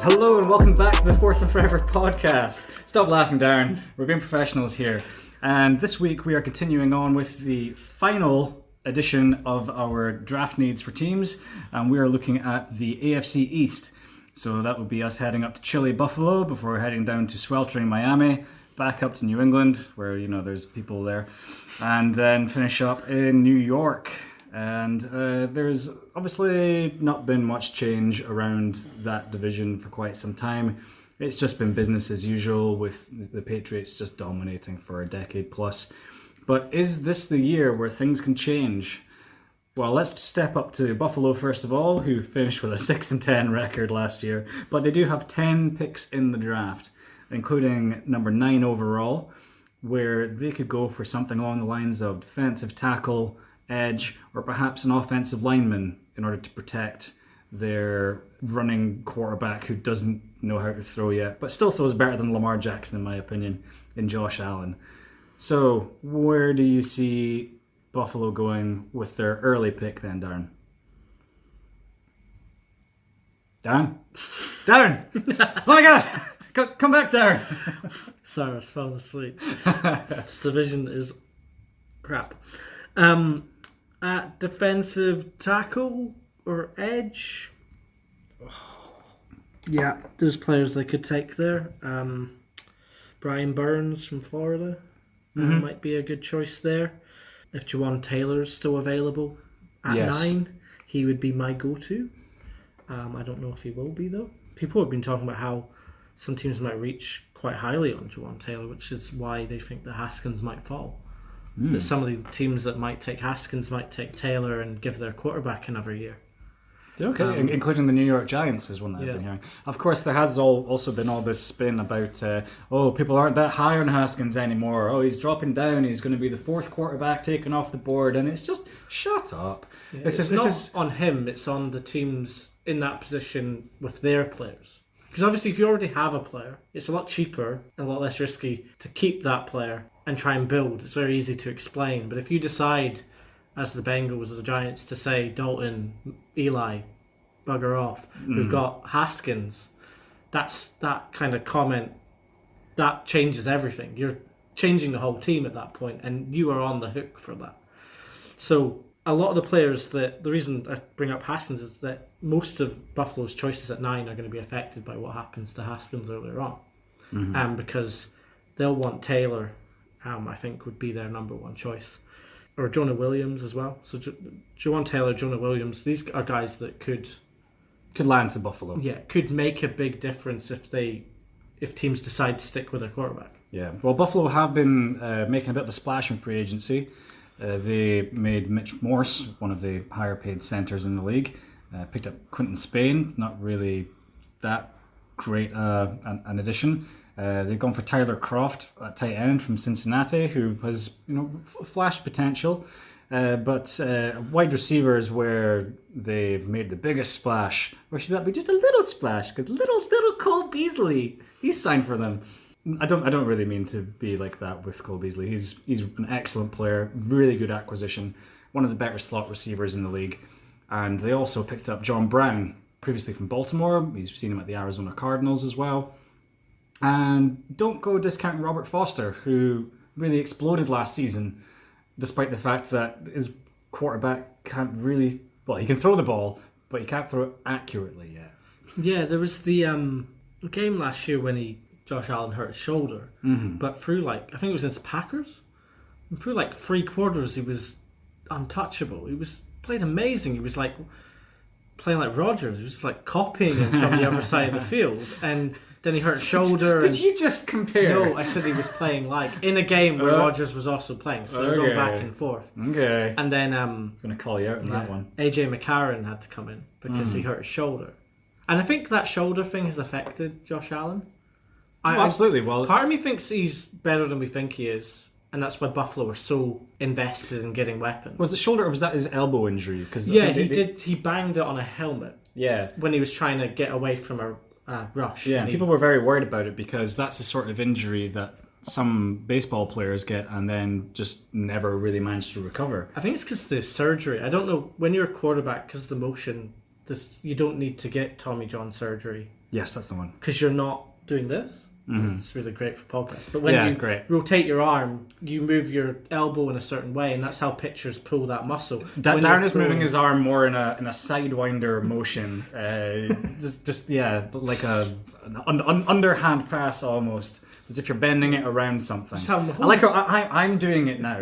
Hello and welcome back to the Fourth and Forever podcast. Stop laughing, Darren. We're being professionals here. And this week we are continuing on with the final edition of our draft needs for teams. And we are looking at the AFC East. So that would be us heading up to chilly Buffalo before heading down to sweltering Miami, back up to New England where, there's people there, and then finish up in New York. And there's obviously not been much change around that division for quite some time. It's just been business as usual with the Patriots just dominating for a decade plus. But is this the year where things can change? Well, let's step up to Buffalo first of all, who finished with a 6-10 record last year. But they do have 10 picks in the draft, including number 9 overall, where they could go for something along the lines of defensive tackle, edge, or perhaps an offensive lineman in order to protect their running quarterback who doesn't know how to throw yet, but still throws better than Lamar Jackson, in my opinion, in Josh Allen. So, where do you see Buffalo going with their early pick then, Darren? Darren! Oh my God! Come back, Darren! Cyrus fell asleep. This division is crap. At defensive tackle or edge, yeah, there's players they could take there. Brian Burns from Florida might be a good choice there. If Jawan Taylor's still available at 9, he would be my go-to. I don't know if he will be though. People have been talking about how some teams might reach quite highly on Jawan Taylor, which is why they think that Haskins might fall. That some of the teams that might take Haskins might take Taylor and give their quarterback another year. Okay, including the New York Giants is one that I've been hearing. Of course, there has also been all this spin about, people aren't that high on Haskins anymore. Oh, he's dropping down. He's going to be the 4th quarterback taken off the board. And it's just, shut up. Yeah, this is on him. It's on the teams in that position with their players. Because obviously, if you already have a player, it's a lot cheaper and a lot less risky to keep that player and try and build. It's very easy to explain. But if you decide, as the Bengals or the Giants, to say, Dalton, Eli, bugger off, we've got Haskins, that kind of comment, that changes everything. You're changing the whole team at that point, and you are on the hook for that. So a lot of the players, the reason I bring up Haskins is that most of Buffalo's choices at 9 are going to be affected by what happens to Haskins earlier on. Because they'll want Taylor, I think, would be their number 1 choice. Or Jonah Williams as well. So Jawan Taylor, Jonah Williams, these are guys that could land to Buffalo. Yeah, could make a big difference if teams decide to stick with their quarterback. Yeah, well, Buffalo have been making a bit of a splash in free agency. They made Mitch Morse one of the higher paid centers in the league. Picked up Quinton Spain, not really that great an addition. They've gone for Tyler Kroft at tight end from Cincinnati, who has flashed potential. But wide receivers where they've made the biggest splash, or should that be just a little splash? Because little Cole Beasley, he's signed for them. I don't really mean to be like that with Cole Beasley. He's an excellent player, really good acquisition, one of the better slot receivers in the league. And they also picked up John Brown, previously from Baltimore. We've seen him at the Arizona Cardinals as well. And don't go discounting Robert Foster, who really exploded last season, despite the fact that his quarterback can't really... Well, he can throw the ball, but he can't throw it accurately yet. Yeah, there was the game last year when Josh Allen hurt his shoulder, but through I think it was against Packers, and through 3 quarters he was untouchable. He played amazing. He was playing like Rodgers. He was just copying him from the other side of the field, and then he hurt his shoulder. Did you just compare? No, I said he was playing in a game where Rodgers was also playing, so they were going back and forth. Okay. And then I'm going to call you out on that one. AJ McCarron had to come in because he hurt his shoulder. And I think that shoulder thing has affected Josh Allen. Absolutely. Well, part of me thinks he's better than we think he is, and that's why Buffalo are so invested in getting weapons. Was the shoulder, or was that his elbow injury? He banged it on a helmet. Yeah, when he was trying to get away from a rush. Yeah, people were very worried about it because that's the sort of injury that some baseball players get and then just never really manage to recover. I think it's because the surgery. I don't know, when you're a quarterback, because the motion, you don't need to get Tommy John surgery Yes, that's the one. Because you're not doing this. Mm-hmm. It's really great for podcasts. But when you rotate your arm, you move your elbow in a certain way, and that's how pitchers pull that muscle. Darren is moving his arm more in a sidewinder motion, just like an underhand pass almost, as if you're bending it around something. That's how Mahomes, I like how I'm doing it now.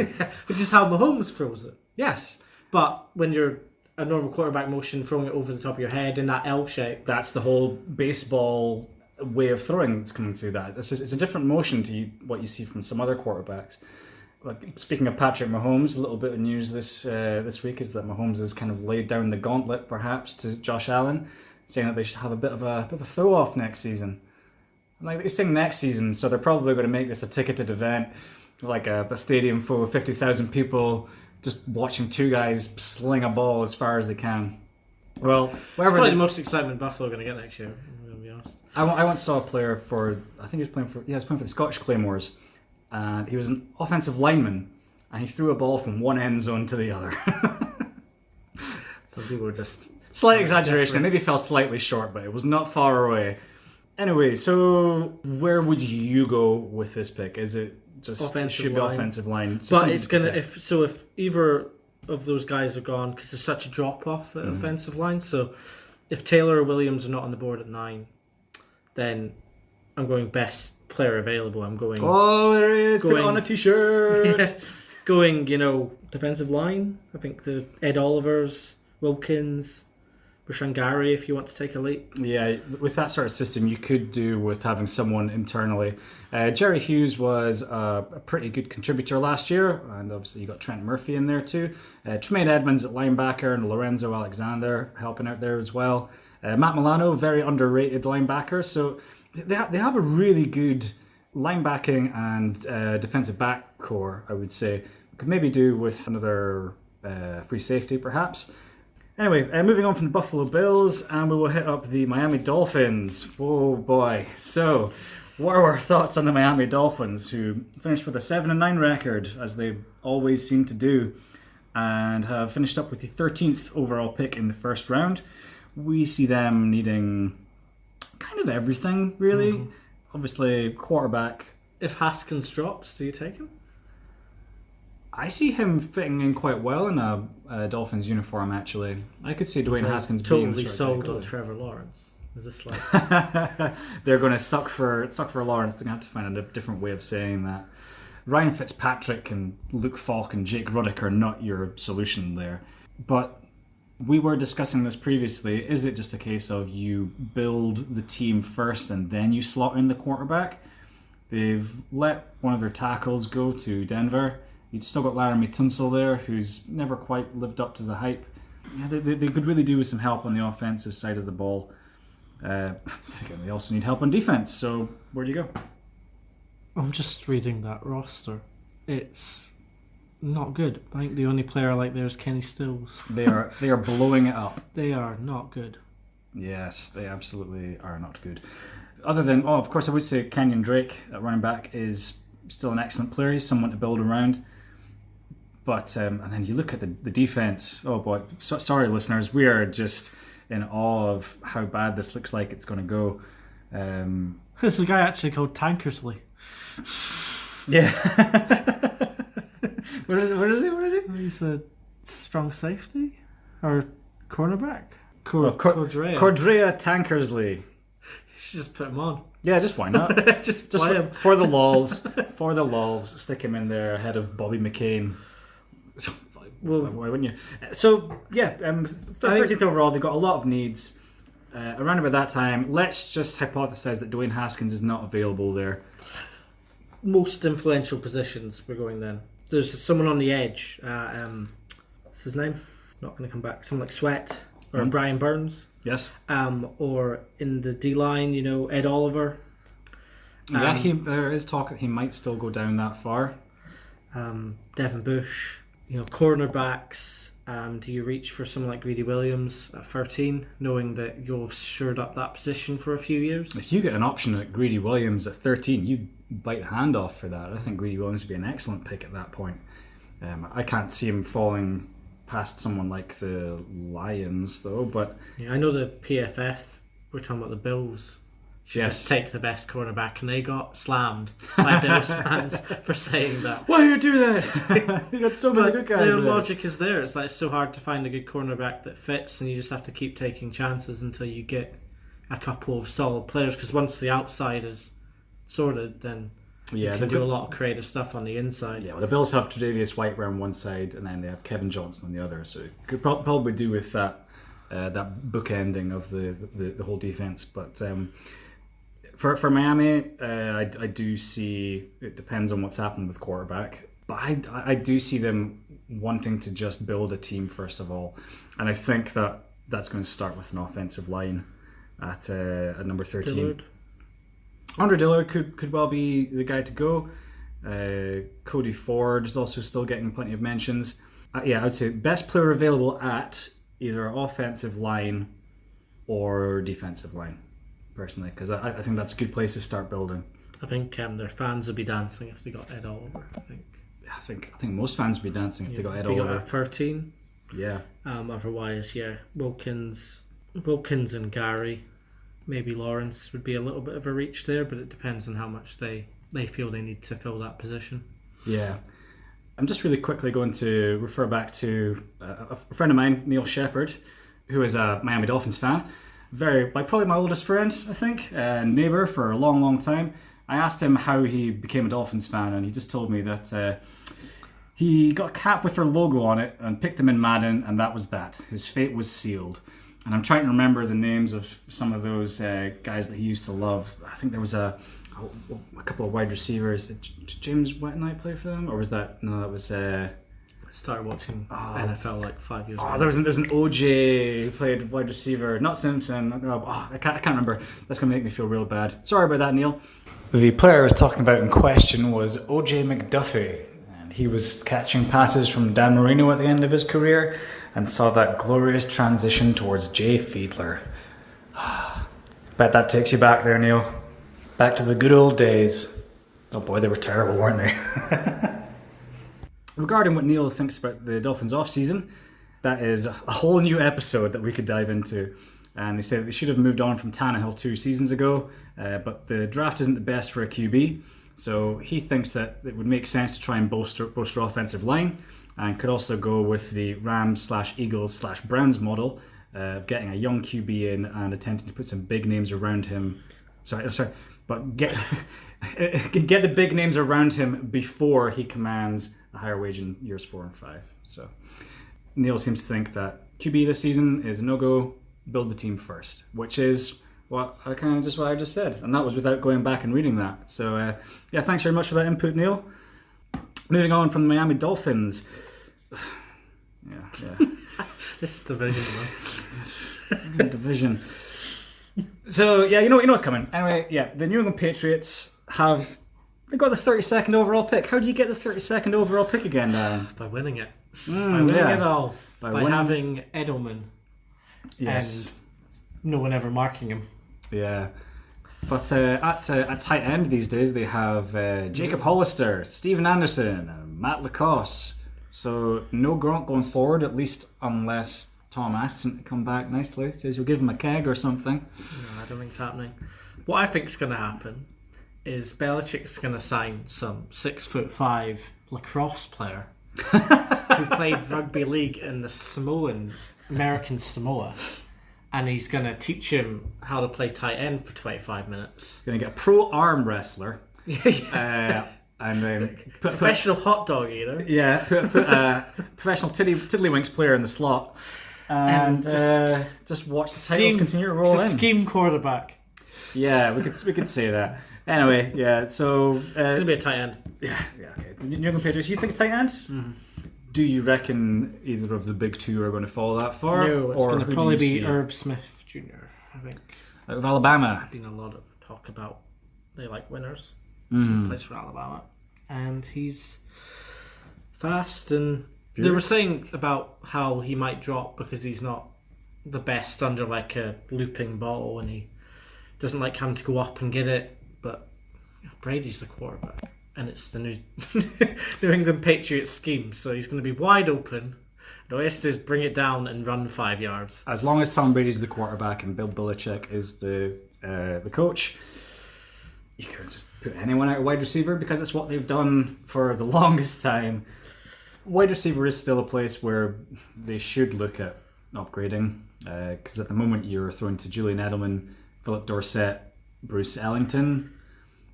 Which is how Mahomes throws it. Yes, but when you're a normal quarterback motion, throwing it over the top of your head in that L shape, that's the whole baseball way of throwing that's coming through that. It's a different motion to what you see from some other quarterbacks. Like, speaking of Patrick Mahomes, a little bit of news this week is that Mahomes has kind of laid down the gauntlet, perhaps, to Josh Allen, saying that they should have a bit of a throw off next season. Like, they're saying next season, so they're probably going to make this a ticketed event, like a stadium full of 50,000 people just watching two guys sling a ball as far as they can. Well, it's probably the most excitement Buffalo are going to get next year. I'm going to be honest. I once saw a player I think he was playing for the Scottish Claymores, and he was an offensive lineman, and he threw a ball from one end zone to the other. Some people were just... Slight exaggeration, it maybe fell slightly short, but it was not far away. Anyway, so where would you go with this pick? Is it just offensive line? But it's going to... If either of those guys are gone, because there's such a drop-off at offensive line, so if Taylor or Williams are not on the board at 9, then I'm going best player available. I'm going... Oh, there he is. Put it on a t-shirt. Yeah, going, defensive line. I think the Ed Olivers, Wilkins, Rashan Gary, if you want to take a leap. Yeah, with that sort of system, you could do with having someone internally. Jerry Hughes was a pretty good contributor last year, and obviously you got Trent Murphy in there too. Tremaine Edmonds at linebacker and Lorenzo Alexander helping out there as well. Matt Milano, very underrated linebacker. So they have a really good linebacking and defensive back core, I would say. Could maybe do with another free safety, perhaps. Anyway, moving on from the Buffalo Bills, and we will hit up the Miami Dolphins. Oh boy. So, what are our thoughts on the Miami Dolphins, who finished with a 7-9 record, as they always seem to do, and have finished up with the 13th overall pick in the first round? We see them needing kind of everything, really. Mm-hmm. Obviously, quarterback. If Haskins drops, do you take him? I see him fitting in quite well in a Dolphins uniform, actually. I could see Dwayne Haskins being totally sold on Trevor Lawrence. Is this like... They're going to suck for Lawrence. They're going to have to find a different way of saying that. Ryan Fitzpatrick and Luke Falk and Jake Ruddick are not your solution there. But we were discussing this previously. Is it just a case of you build the team first and then you slot in the quarterback? They've let one of their tackles go to Denver. You've still got Laramie Tunsil there, who's never quite lived up to the hype. Yeah, they could really do with some help on the offensive side of the ball. They also need help on defense. So where do you go? I'm just reading that roster. It's not good. I think the only player I like there is Kenny Stills. They are blowing it up. They are not good. Yes, they absolutely are not good. Other than, of course, I would say Kenyon Drake at running back is still an excellent player. He's someone to build around. But and then you look at the defense. Oh boy, sorry listeners, we are just in awe of how bad this looks like it's going to go. There's a guy actually called Tankersley. Yeah. What is he? He's a strong safety or cornerback. Cordrea Tankersley. You should just put him on. Yeah, just why not? just play him. For the lulz, stick him in there ahead of Bobby McCain. Well, why wouldn't you? So, yeah, 13th overall, they've got a lot of needs. Around about that time, let's just hypothesize that Dwayne Haskins is not available there. Most influential positions, we're going then. There's someone on the edge. What's his name? It's not going to come back. Someone like Sweat or Brian Burns. Yes. Or in the D-line, Ed Oliver. Yeah, there is talk that he might still go down that far. Devin Bush. Cornerbacks. Do you reach for someone like Greedy Williams at 13, knowing that you'll have shored up that position for a few years? If you get an option at Greedy Williams at 13, you bite the hand off for that. I think Greedy Williams would be an excellent pick at that point. I can't see him falling past someone like the Lions, though. But yeah, I know the PFF. We're talking about the Bills should Yes. just take the best cornerback, and they got slammed by Bills fans for saying that. Why do you do that? You got so many good guys The there. logic is there. It's like it's so hard to find a good cornerback that fits, and you just have to keep taking chances until you get a couple of solid players. Because once the outside is sorted, then you can do a lot of creative stuff on the inside. Yeah, well, the Bills have Tre'Davious White on one side, and then they have Kevin Johnson on the other. So you could probably do with that bookending of the whole defense. But for Miami, I do see it depends on what's happened with quarterback. But I do see them wanting to just build a team first of all, and I think that's going to start with an offensive line at number 13. Dillard. Andre Dillard could well be the guy to go. Cody Ford is also still getting plenty of mentions. I would say best player available at either offensive line or defensive line, personally, because I think that's a good place to start building. I think their fans would be dancing if they got Ed Oliver. I think most fans would be dancing if they got Ed They Oliver. got 13. Yeah. Otherwise, Wilkins and Gary. Maybe Lawrence would be a little bit of a reach there, but it depends on how much they feel they need to fill that position. Yeah. I'm just really quickly going to refer back to a friend of mine, Neil Shepherd, who is a Miami Dolphins fan. Probably my oldest friend, I think, and neighbour for a long, long time. I asked him how he became a Dolphins fan, and he just told me that he got a cap with their logo on it and picked them in Madden, and that was that. His fate was sealed. And I'm trying to remember the names of some of those guys that he used to love. I think there was a couple of wide receivers. Did James Whitenight play for them? Or was that... No, that was... I started watching NFL like 5 years ago. There's an OJ who played wide receiver. Not Simpson. I can't remember. That's going to make me feel real bad. Sorry about that, Neil. The player I was talking about in question was OJ McDuffie. And he was catching passes from Dan Marino at the end of his career and saw that glorious transition towards Jay Fiedler. Bet that takes you back there, Neil. Back to the good old days. Oh boy, they were terrible, weren't they? Regarding what Neil thinks about the Dolphins off-season, that is a whole new episode that we could dive into. And they say that they should have moved on from Tannehill 2 seasons ago, but the draft isn't the best for a QB. So he thinks that it would make sense to try and bolster offensive line, and could also go with the Rams/Eagles/Browns model of getting a young QB in and attempting to put some big names around him. But get the big names around him before he commands a higher wage in years 4 and 5. So Neil seems to think that QB this season is a no-go. Build the team first, which is what I just said, and that was without going back and reading that. So thanks very much for that input, Neil. Moving on from the Miami Dolphins. Yeah. This division, man. Division. So you know what's coming. Anyway, the New England Patriots they got the 32nd overall pick. How do you get the 32nd overall pick again, Darren? By winning it. By winning it all. By having Edelman. Yes. And no one ever marking him. Yeah. But at tight end these days, they have Jacob Hollister, Steven Anderson, and Matt Lacoste. So no Gronk going forward, at least unless Tom asks him to come back nicely. Says he'll give him a keg or something. No, I don't think it's happening. What I think is going to happen is Belichick's going to sign some 6'5" lacrosse player who played rugby league in the American Samoa. And he's going to teach him how to play tight end for 25 minutes. Going to get a pro arm wrestler. And then professional hot dog eater. Yeah, put professional tiddlywinks player in the slot. And just watch the titles continue to roll in. He's a scheme quarterback. Yeah, we could say that. Anyway, so... it's going to be a tight end. Yeah, okay. New England Patriots, you think a tight end? Mm-hmm. Do you reckon either of the big two are going to fall that far? No, it's going to probably be Irv Smith Jr., I think. Out of Alabama. There's been a lot of talk about they like winners. Mm. He plays for Alabama. And he's fast, and they were saying about how he might drop because he's not the best under like a looping ball, and he doesn't like having to go up and get it. But Brady's the quarterback. And it's the New England Patriots scheme, so he's going to be wide open. The way to is bring it down and run 5 yards. As long as Tom Brady's the quarterback and Bill Belichick is the the coach. You could just put anyone out of wide receiver because it's what they've done for the longest time. Wide receiver is still a place where they should look at upgrading because at the moment you're throwing to Julian Edelman, Philip Dorsett, Bruce Ellington.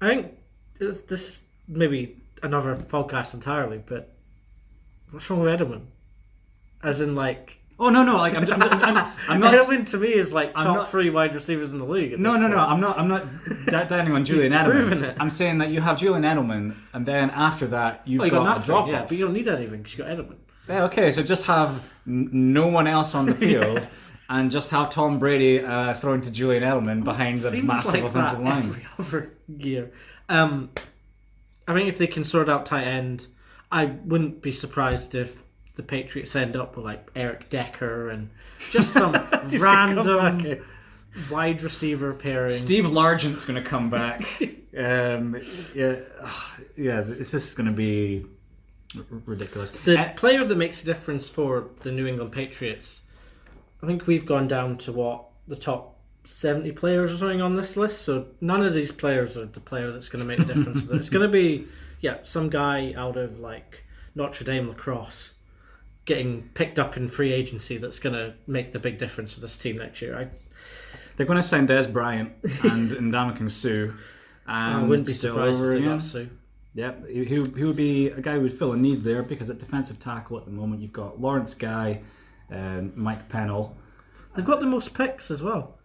I think this may be another podcast entirely, but what's wrong with Edelman? As in, like... Oh, no, like, I'm not... Edelman, to me, is, like, top 3 wide receivers in the league. No, I'm not downing on Julian Edelman. Proven it. I'm saying that you have Julian Edelman, and then after that, you've got a drop-off. Yeah, but you don't need anything because you've got Edelman. Yeah, okay, so just have no one else on the field, and just have Tom Brady throwing to Julian Edelman behind the massive offensive line. Every other year. I think if they can sort out tight end, I wouldn't be surprised if the Patriots end up with like Eric Decker and just some random wide receiver pairing. Steve Largent's going to come back. Yeah, it's just going to be ridiculous. The player that makes a difference for the New England Patriots, I think we've gone down to the top 70 players or something on this list, so none of these players are the player that's going to make a difference. It's going to be some guy out of like Notre Dame lacrosse getting picked up in free agency that's going to make the big difference to this team next year. They're going to sign Des Bryant and Ndamukong Suh. I wouldn't be surprised if they got Suh. Yeah, he would be a guy who would fill a need there because at defensive tackle at the moment you've got Lawrence Guy and Mike Pennell. They've got the most picks as well.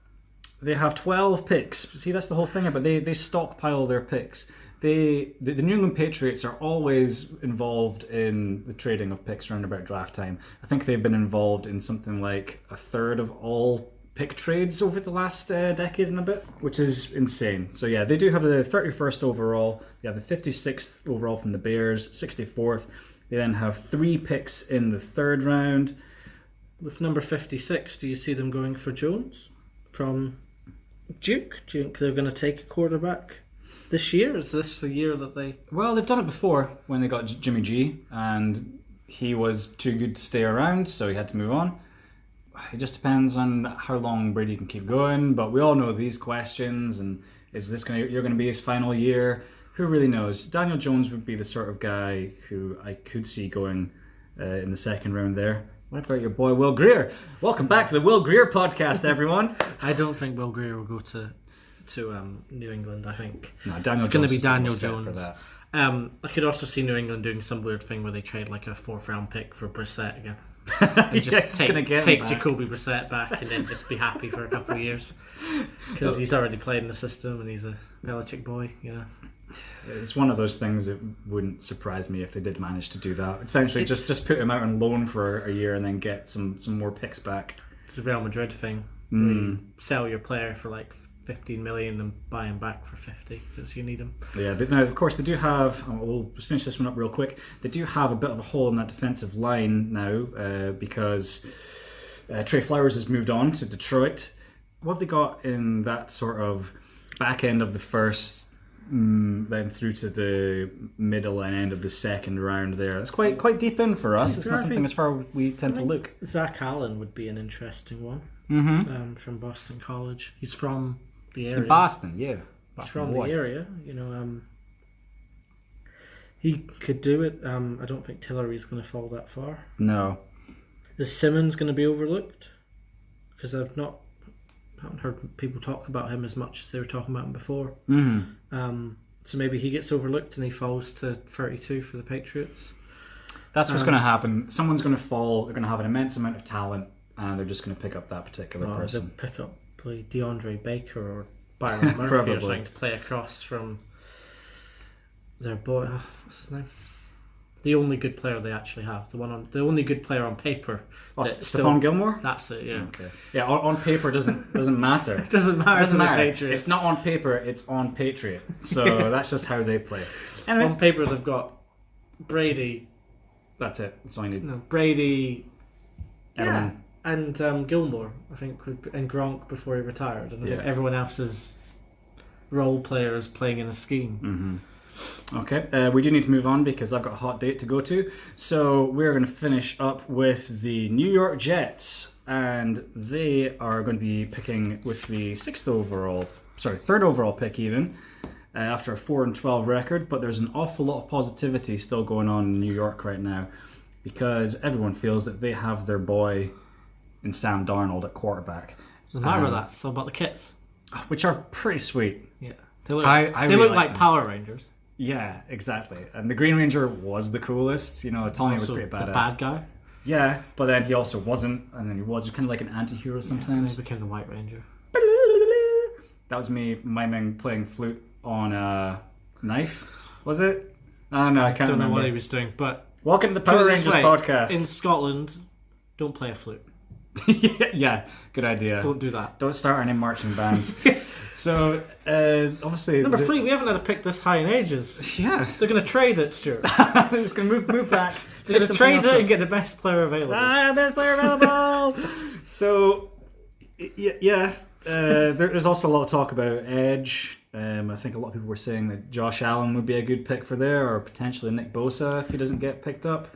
They have 12 picks. See, that's the whole thing about they stockpile their picks. The New England Patriots are always involved in the trading of picks around about draft time. I think they've been involved in something like a third of all pick trades over the last decade and a bit, which is insane. So yeah, they do have the 31st overall. They have the 56th overall from the Bears, 64th. They then have 3 picks in the 3rd round. With number 56, do you see them going for Jones from Duke? Do you think they're going to take a quarterback this year? Is this the year that they... Well, they've done it before when they got Jimmy G, and he was too good to stay around, so he had to move on. It just depends on how long Brady can keep going, but we all know these questions, and is this you're going to be his final year? Who really knows? Daniel Jones would be the sort of guy who I could see going in the 2nd round there. What about your boy Will Greer? Welcome back to the Will Greer podcast, everyone. I don't think Will Greer will go to New England. I think it's going to be Daniel Jones. I could also see New England doing some weird thing where they trade like a 4th round pick for Brissett again. And just take Jacoby Brissett back and then just be happy for a couple of years because he's already played in the system and he's a Belichick boy, you know. It's one of those things that wouldn't surprise me if they did manage to do that. Essentially, just put him out on loan for a year and then get some more picks back. It's the Real Madrid thing. You sell your player for like 15 million and buy him back for 50 because you need him. Yeah, now of course they do have, we'll just finish this one up real quick, they do have a bit of a hole in that defensive line now because Trey Flowers has moved on to Detroit. What have they got in that sort of back end of the first, then through to the middle and end of the 2nd round there? It's quite deep in for us. It's not something as far as we tend to look. Zach Allen would be an interesting one. From Boston College. He's from the area. In Boston, yeah. He's from the area. You know, he could do it. I don't think Tillery's going to fall that far. No. Is Simmons going to be overlooked? Because I haven't heard people talk about him as much as they were talking about him before. So maybe he gets overlooked and he falls to 32 for the Patriots. That's what's going to happen. Someone's going to fall. They're going to have an immense amount of talent, and they're just going to pick up that particular person. They'll pick up DeAndre Baker or Byron Murphy or something to play across from their boy. What's his name? The only good player they actually have. The only good player on paper. Stephon Gilmore? That's it, yeah. Okay. Yeah, on paper doesn't matter. It doesn't matter to the Patriots. It's not on paper, it's on Patriot. So that's just how they play. Anyway. On paper they've got Brady. That's it. That's all I need. No, Brady. Edelman. And Gilmore, I think, and Gronk before he retired. And I think everyone else is role players playing in a scheme. Okay, we do need to move on because I've got a hot date to go to. So we're going to finish up with the New York Jets, and they are going to be picking with the 6th overall third overall pick even, after a 4-12 record. But there's an awful lot of positivity still going on in New York right now, because everyone feels that they have their boy in Sam Darnold at quarterback. Doesn't matter about that. It's all about the kits, which are pretty sweet. Yeah, they look. I they really look like them. Power Rangers. Yeah, exactly. And the Green Ranger was the coolest. You know, Tony was pretty badass. The bad guy. Yeah, but then he also wasn't, and then he was kind of like an anti-hero sometimes. He became the White Ranger. That was me miming playing flute on a knife. Was it? I don't know. I can't Don't know remember what he was doing, but welcome to the Power Rangers podcast. In Scotland, don't play a flute. Yeah, good idea. Don't do that. Don't start any marching bands. So, obviously... Number 3, we haven't had a pick this high in ages. Yeah. They're going to trade it, Stuart. They're just going to move back. They're going to trade it and get the best player available. Best player available! So, yeah. There's also a lot of talk about edge. I think a lot of people were saying that Josh Allen would be a good pick for there, or potentially Nick Bosa if he doesn't get picked up.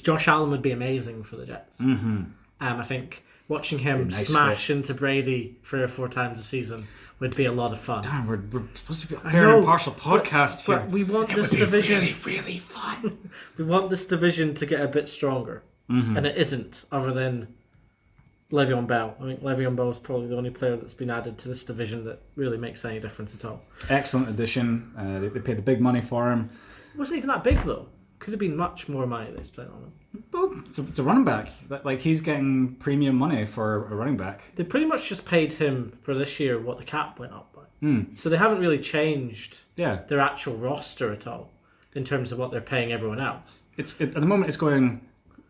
Josh Allen would be amazing for the Jets. Mm-hmm. I think watching him smash into Brady 3 or 4 times a season would be a lot of fun. Damn, we're supposed to be a fair and impartial podcast here. But we want this division really, really fun. We want this division to get a bit stronger, and it isn't. Other than Le'Veon Bell, I think Le'Veon Bell is probably the only player that's been added to this division that really makes any difference at all. Excellent addition. They paid the big money for him. It wasn't even that big though. Could have been much more money they spent on him. Well, it's a running back. Like, he's getting premium money for a running back. They pretty much just paid him for this year what the cap went up by. So they haven't really changed their actual roster at all in terms of what they're paying everyone else. At the moment it's going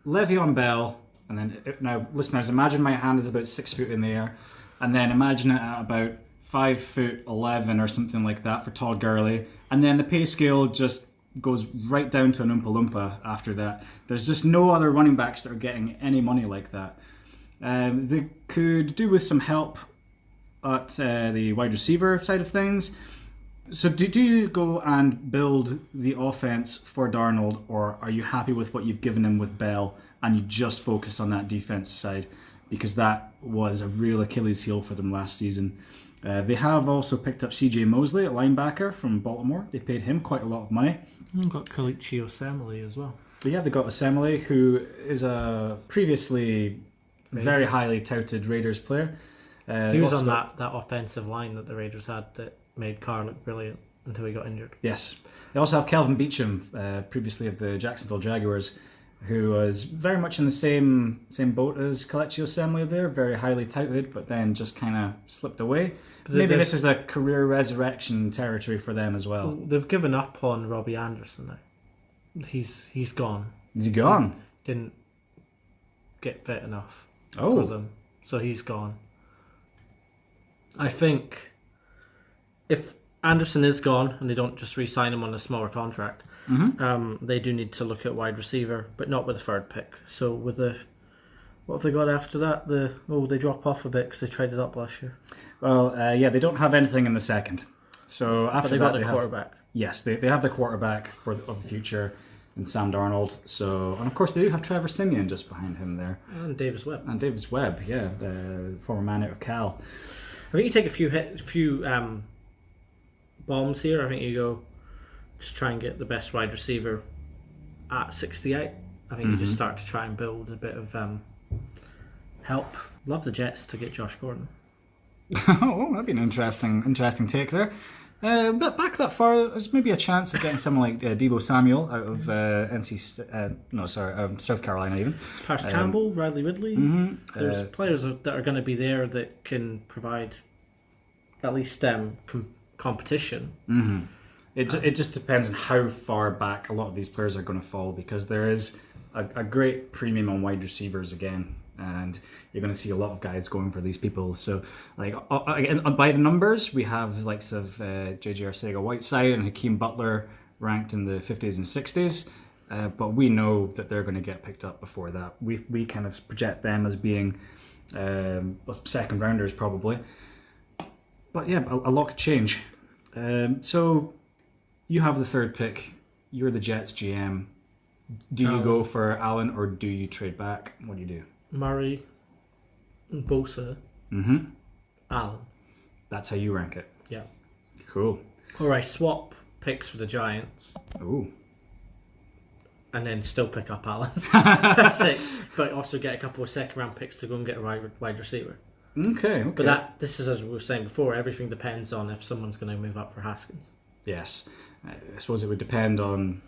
Le'Veon Bell, and then now listeners, imagine my hand is about 6 foot in the air, and then imagine it at about 5'11" or something like that for Todd Gurley, and then the pay scale just goes right down to an Oompa Loompa after that. There's just no other running backs that are getting any money like that. They could do with some help at the wide receiver side of things. So do you go and build the offense for Darnold, or are you happy with what you've given him with Bell and you just focus on that defense side? Because that was a real Achilles heel for them last season. They have also picked up CJ Mosley, a linebacker from Baltimore. They paid him quite a lot of money. We've got Kalichi Osemele as well. But yeah, they got Osemele, who is a previously very highly touted Raiders player. He was on that offensive line that the Raiders had that made Carr look brilliant until he got injured. Yes. They also have Kelvin Beachum, previously of the Jacksonville Jaguars, who was very much in the same boat as Kelechi Osemele there, very highly touted, but then just kind of slipped away. Maybe this is a career resurrection territory for them as well. They've given up on Robbie Anderson now. He's gone. Is he gone? Didn't get fit enough for them, so he's gone. I think if Anderson is gone and they don't just re-sign him on a smaller contract, they do need to look at wide receiver, but not with the third pick. So with what have they got after that? They drop off a bit because they traded up last year. Well, they don't have anything in the second. So after but that, they got the quarterback. Yes, they have the quarterback of the future in Sam Darnold. So, and of course they do have Trevor Siemian just behind him there, and Davis Webb. The former man out of Cal. I think you take a few bombs here. I think you go just try and get the best wide receiver at 68. I think you just start to try and build a bit of help. Love the Jets to get Josh Gordon. Oh, that'd be an interesting take there. But back that far, there's maybe a chance of getting someone like Deebo Samuel out of South Carolina even. Paris Campbell, Riley Ridley. There's players that are going to be there that can provide at least competition. It just depends on how far back a lot of these players are going to fall, because there is a great premium on wide receivers again, and you're going to see a lot of guys going for these people. So, like, by the numbers, we have likes of JJ Arcega-Whiteside and Hakeem Butler ranked in the 50s and 60s, but we know that they're going to get picked up before that. We kind of project them as being second rounders probably. But yeah, a lot could change. So you have the third pick. You're the Jets GM. Do you go for Allen or do you trade back? What do you do? Murray, Bosa, Allen. That's how you rank it. Yeah. Cool. Or I swap picks with the Giants. Ooh. And then still pick up Allen. That's 6. But also get a couple of second round picks to go and get a wide receiver. Okay. But this is, as we were saying before, everything depends on if someone's going to move up for Haskins. Yes. I suppose it would depend on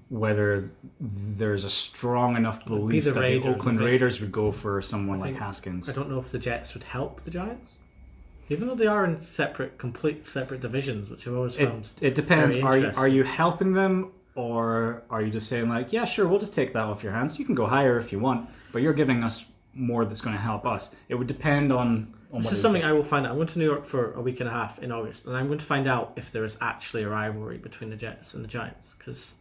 whether there's a strong enough belief that the Oakland Raiders would go for someone like Haskins. I don't know if the Jets would help the Giants. Even though they are in complete separate divisions, which I've always found. It depends. Very Are you helping them, or are you just saying like, yeah, sure, we'll just take that off your hands. You can go higher if you want, but you're giving us more that's going to help us. It would depend on this is something I will find out. I went to New York for a week and a half in August, and I'm going to find out if there is actually a rivalry between the Jets and the Giants, because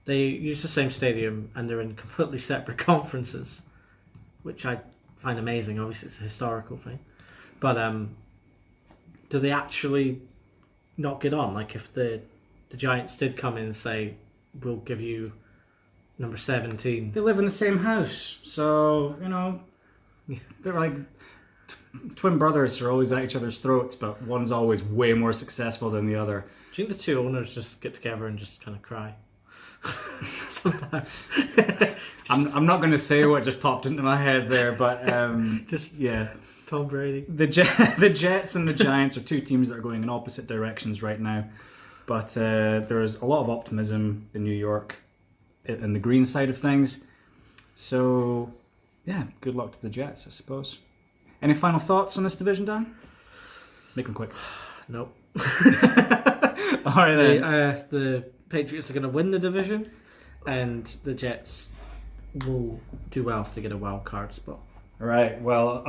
they use the same stadium and they're in completely separate conferences, which I find amazing. Obviously, it's a historical thing. But do they actually not get on? Like if the Giants did come in and say, we'll give you number 17. They live in the same house. So, they're like twin brothers are always at each other's throats, but one's always way more successful than the other. Do you think the two owners just get together and just kind of cry? Sometimes. I'm not going to say what just popped into my head there, but yeah. Tom Brady. The Jets and the Giants are two teams that are going in opposite directions right now, but there's a lot of optimism in New York in the green side of things. So, yeah, good luck to the Jets, I suppose. Any final thoughts on this division, Dan? Make them quick. Nope. All right then. The Patriots are going to win the division, and the Jets will do well if they get a wild card spot. Right. Well,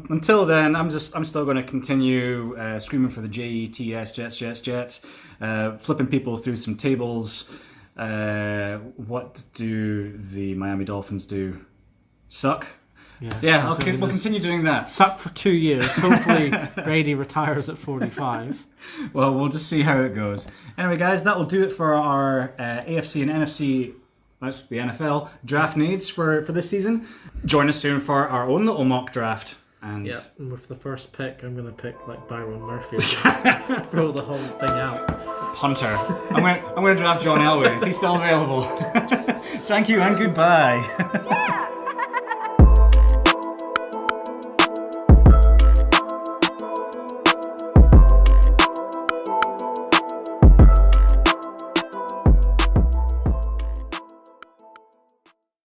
until then, I'm still going to continue screaming for the Jets, Jets, flipping people through some tables. What do the Miami Dolphins do? Suck. Yeah. Okay. We'll continue doing that. Suck for 2 years. Hopefully, Brady retires at 45. Well, we'll just see how it goes. Anyway, guys, that will do it for our AFC and NFC. The NFL draft needs for this season. Join us soon for our own little mock draft. And with the first pick, I'm going to pick like Byron Murphy. Throw the whole thing out. Punter. I'm going to draft John Elway. Is he still available? Thank you and goodbye.